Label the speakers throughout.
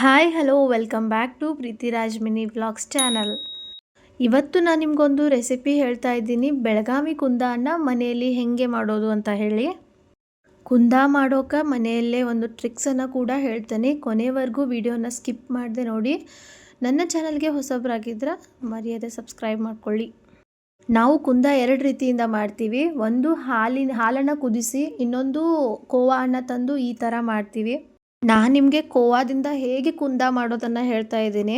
Speaker 1: Hi hello welcome back to Preethiraj mini vlogs channel. ಇವತ್ತು ನಾನು ನಿಮಗೊಂದು ರೆಸಿಪಿ ಹೇಳ್ತಾ ಇದ್ದೀನಿ. ಬೆಳಗಾವಿ ಕುಂದಾನ ಮನೆಯಲ್ಲಿ ಹೇಗೆ ಮಾಡೋದು ಅಂತ ಹೇಳಿ. ಕುಂದ ಮಾಡೋಕೆ ಮನೆಯಲ್ಲೇ ಒಂದು ಟ್ರಿಕ್ಸನ್ನು ಕೂಡ ಹೇಳ್ತೇನೆ. ಕೊನೆವರೆಗೂ ವಿಡಿಯೋನ ಸ್ಕಿಪ್ ಮಾಡದೆ ನೋಡಿ. ನನ್ನ ಚಾನಲ್ಗೆ ಹೊಸಬರಾಗಿದ್ದರೆ ಮರೆಯದೆ ಸಬ್ಸ್ಕ್ರೈಬ್ ಮಾಡ್ಕೊಳ್ಳಿ. ನಾವು ಕುಂದ ಎರಡು ರೀತಿಯಿಂದ ಮಾಡ್ತೀವಿ. ಒಂದು ಹಾಲನ್ನು ಕುದಿಸಿ, ಇನ್ನೊಂದು ಕೋವಾ ಹಣ್ಣು ತಂದು ಈ ಥರ ಮಾಡ್ತೀವಿ. ನಾನು ನಿಮಗೆ ಕೋವಾದಿಂದ ಹೇಗೆ ಕುಂದ ಮಾಡೋದನ್ನು ಹೇಳ್ತಾ ಇದ್ದೀನಿ.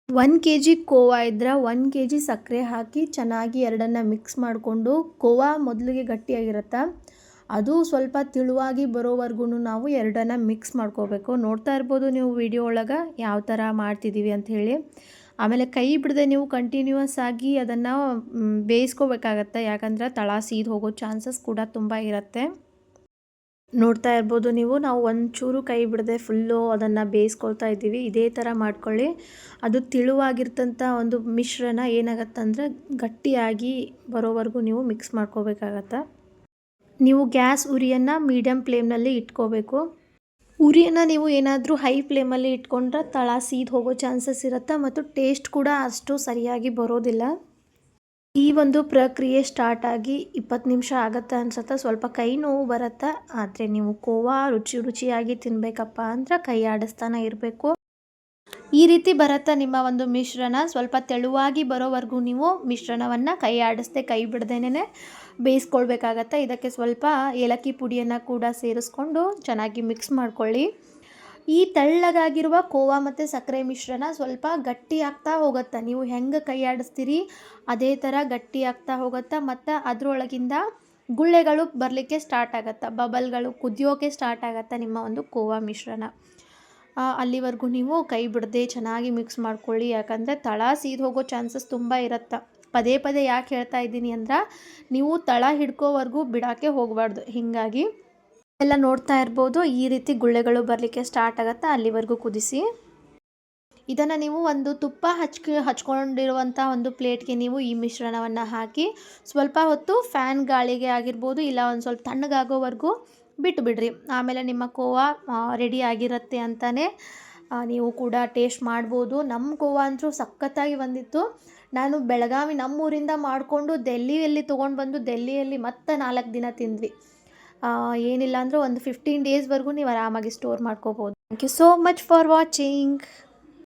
Speaker 1: 1 kg ಕೋವಾ ಇದ್ದರೆ 1 kg ಸಕ್ಕರೆ ಹಾಕಿ ಚೆನ್ನಾಗಿ ಎರಡನ್ನು ಮಿಕ್ಸ್ ಮಾಡಿಕೊಂಡು, ಕೋವಾ ಮೊದಲಿಗೆ ಗಟ್ಟಿಯಾಗಿರುತ್ತೆ, ಅದು ಸ್ವಲ್ಪ ತಿಳುವಾಗಿ ಬರೋವರೆಗೂ ನಾವು ಎರಡನ್ನು ಮಿಕ್ಸ್ ಮಾಡ್ಕೋಬೇಕು. ನೋಡ್ತಾ ಇರ್ಬೋದು ನೀವು ವಿಡಿಯೋ ಒಳಗೆ ಯಾವ ಥರ ಮಾಡ್ತಿದ್ದೀವಿ ಅಂತ ಹೇಳಿ. ಆಮೇಲೆ ಕೈ ಬಿಡದೆ ನೀವು ಕಂಟಿನ್ಯೂಸ್ ಆಗಿ ಅದನ್ನು ಬೇಯಿಸ್ಕೋಬೇಕಾಗತ್ತೆ, ಯಾಕಂದರೆ ತಳ ಸೀದು ಹೋಗೋ ಚಾನ್ಸಸ್ ಕೂಡ ತುಂಬ ಇರುತ್ತೆ. ನೋಡ್ತಾ ಇರ್ಬೋದು ನೀವು, ನಾವು ಒಂಚೂರು ಕೈ ಬಿಡದೆ ಫುಲ್ಲು ಅದನ್ನು ಬೇಯಿಸ್ಕೊಳ್ತಾ ಇದ್ದೀವಿ. ಇದೇ ಥರ ಮಾಡ್ಕೊಳ್ಳಿ. ಅದು ತಿಳುವಾಗಿರ್ತಂಥ ಒಂದು ಮಿಶ್ರಣ ಏನಾಗತ್ತಂದರೆ ಗಟ್ಟಿಯಾಗಿ ಬರೋವರೆಗೂ ನೀವು ಮಿಕ್ಸ್ ಮಾಡ್ಕೋಬೇಕಾಗತ್ತೆ. ನೀವು ಗ್ಯಾಸ್ ಉರಿಯನ್ನು ಮೀಡಿಯಮ್ ಫ್ಲೇಮ್ನಲ್ಲಿ ಇಟ್ಕೋಬೇಕು. ಉರಿಯನ್ನು ನೀವು ಏನಾದರೂ ಹೈ ಫ್ಲೇಮಲ್ಲಿ ಇಟ್ಕೊಂಡ್ರೆ ತಳ ಸೀದು ಹೋಗೋ ಚಾನ್ಸಸ್ ಇರುತ್ತೆ ಮತ್ತು ಟೇಸ್ಟ್ ಕೂಡ ಅಷ್ಟು ಸರಿಯಾಗಿ ಬರೋದಿಲ್ಲ. ಈ ಒಂದು ಪ್ರಕ್ರಿಯೆ ಸ್ಟಾರ್ಟ್ ಆಗಿ 20 ನಿಮಿಷ ಆಗುತ್ತೆ ಅನ್ಸುತ್ತೆ. ಸ್ವಲ್ಪ ಕೈ ನೋವು ಬರುತ್ತೆ, ಆದರೆ ನೀವು ಕೋವಾ ರುಚಿಯಾಗಿ ತಿನ್ನಬೇಕಪ್ಪ ಅಂದ್ರೆ ಕೈ ಆಡಿಸ್ತಾನೆ ಇರಬೇಕು. ಈ ರೀತಿ ಬರುತ್ತೆ ನಿಮ್ಮ ಒಂದು ಮಿಶ್ರಣ. ಸ್ವಲ್ಪ ತೆಳುವಾಗಿ ಬರೋವರೆಗೂ ನೀವು ಮಿಶ್ರಣವನ್ನು ಕೈ ಆಡಿಸ್ದೆ, ಕೈ ಬಿಡ್ದೇನೆ ಬೇಯಿಸ್ಕೊಳ್ಬೇಕಾಗತ್ತೆ. ಇದಕ್ಕೆ ಸ್ವಲ್ಪ ಏಲಕ್ಕಿ ಪುಡಿಯನ್ನು ಕೂಡ ಸೇರಿಸ್ಕೊಂಡು ಚೆನ್ನಾಗಿ ಮಿಕ್ಸ್ ಮಾಡ್ಕೊಳ್ಳಿ. ಈ ತೆಳ್ಳಗಾಗಿರುವ ಕೋವಾ ಮತ್ತು ಸಕ್ಕರೆ ಮಿಶ್ರಣ ಸ್ವಲ್ಪ ಗಟ್ಟಿ ಆಗ್ತಾ ಹೋಗುತ್ತೆ. ನೀವು ಹೆಂಗೆ ಕೈ ಆಡಿಸ್ತೀರಿ ಅದೇ ಥರ ಗಟ್ಟಿ ಆಗ್ತಾ ಹೋಗುತ್ತೆ ಮತ್ತು ಅದರೊಳಗಿಂದ ಗುಳ್ಳೆಗಳು ಬರಲಿಕ್ಕೆ ಸ್ಟಾರ್ಟ್ ಆಗುತ್ತೆ, ಬಬಲ್ಗಳು ಕುದಿಯೋಕೆ ಸ್ಟಾರ್ಟ್ ಆಗುತ್ತೆ ನಿಮ್ಮ ಒಂದು ಕೋವಾ ಮಿಶ್ರಣ. ಅಲ್ಲಿವರೆಗೂ ನೀವು ಕೈ ಬಿಡದೆ ಚೆನ್ನಾಗಿ ಮಿಕ್ಸ್ ಮಾಡ್ಕೊಳ್ಳಿ, ಯಾಕಂದರೆ ತಳ ಸೀದು ಹೋಗೋ ಚಾನ್ಸಸ್ ತುಂಬ ಇರುತ್ತೆ. ಪದೇ ಪದೇ ಯಾಕೆ ಹೇಳ್ತಾ ಇದ್ದೀನಿ ಅಂದ್ರೆ, ನೀವು ತಳ ಹಿಡ್ಕೋವರೆಗೂ ಬಿಡೋಕ್ಕೆ ಹೋಗಬಾರ್ದು. ಹೀಗಾಗಿ ಎಲ್ಲ ನೋಡ್ತಾ ಇರ್ಬೋದು, ಈ ರೀತಿ ಗುಳ್ಳೆಗಳು ಬರಲಿಕ್ಕೆ ಸ್ಟಾರ್ಟ್ ಆಗುತ್ತೆ, ಅಲ್ಲಿವರೆಗೂ ಕುದಿಸಿ. ಇದನ್ನು ನೀವು ಒಂದು ತುಪ್ಪ ಹಚ್ಕೊಂಡಿರುವಂಥ ಒಂದು ಪ್ಲೇಟ್ಗೆ ನೀವು ಈ ಮಿಶ್ರಣವನ್ನು ಹಾಕಿ ಸ್ವಲ್ಪ ಹೊತ್ತು ಫ್ಯಾನ್ ಗಾಳಿಗೆ ಆಗಿರ್ಬೋದು, ಇಲ್ಲ ಒಂದು ಸ್ವಲ್ಪ ತಣ್ಣಗಾಗೋವರೆಗೂ ಬಿಟ್ಟು ಬಿಡ್ರಿ. ಆಮೇಲೆ ನಿಮ್ಮ ಕೋವಾ ರೆಡಿ ಆಗಿರುತ್ತೆ ಅಂತಲೇ ನೀವು ಕೂಡ ಟೇಸ್ಟ್ ಮಾಡ್ಬೋದು. ನಮ್ಮ ಕೋವಾ ಅಂತೂ ಸಖತ್ತಾಗಿ ಬಂದಿತ್ತು. ನಾನು ಬೆಳಗಾವಿ ನಮ್ಮೂರಿಂದ ಮಾಡಿಕೊಂಡು ಡೆಲ್ಲಿಯಲ್ಲಿ ತೊಗೊಂಡು ಬಂದು ಡೆಲ್ಲಿಯಲ್ಲಿ ಮತ್ತೆ 4 ದಿನ ತಿಂದ್ವಿ. ಏನಿಲ್ಲ ಅಂದರೂ ಒಂದು 15 ಡೇಸ್ವರೆಗೂ ನೀವು ಆರಾಮಾಗಿ ಸ್ಟೋರ್ ಮಾಡ್ಕೋಬೋದು. Thank you so much for watching.